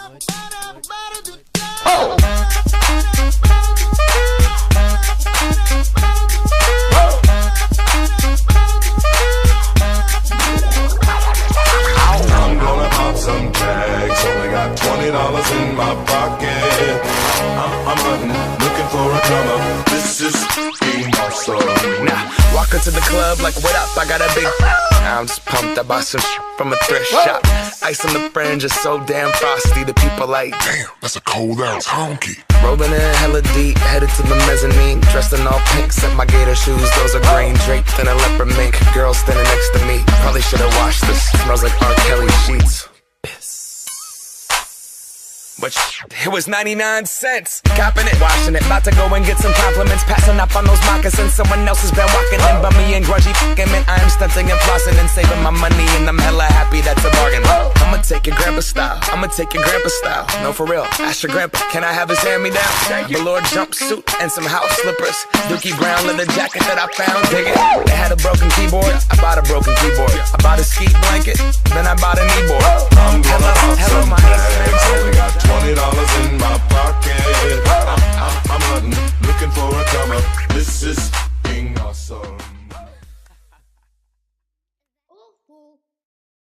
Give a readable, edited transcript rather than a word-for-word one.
I'm gonna pop some tags. Only got $20 in my pocket. I'm hunting, looking for a come up. This is being awesome. Now, walk into the club like, what up? I got a big. I'm just pumped. I bought some from a thrift shop. Ice on the fringe is so damn frosty. The people like, damn, that's a cold ass honky. Rolling in hella deep, headed to the mezzanine. Dressed in all pink, set my gator shoes. Those are green, draped in a leopard mink. Girl standing next to me. Probably should've washed this. Smells like R. Kelly sheets. But it was 99 cents. Copping it, washing it. About to go and get some compliments. Passing up on those moccasins. Someone else has been walking in. Bummy and grungy fucking man. I am stunting and flossing and saving my money. And I'm hella happy that's a bargain. I'ma take your grandpa style. I'ma take your grandpa style. No, for real. Ask your grandpa, can I have his hand-me-down? Velour jumpsuit and some house slippers. Dookie brown leather jacket that I found. Dig it. They had a broken keyboard. I bought a broken keyboard. I bought a ski blanket. Then I bought a kneeboard.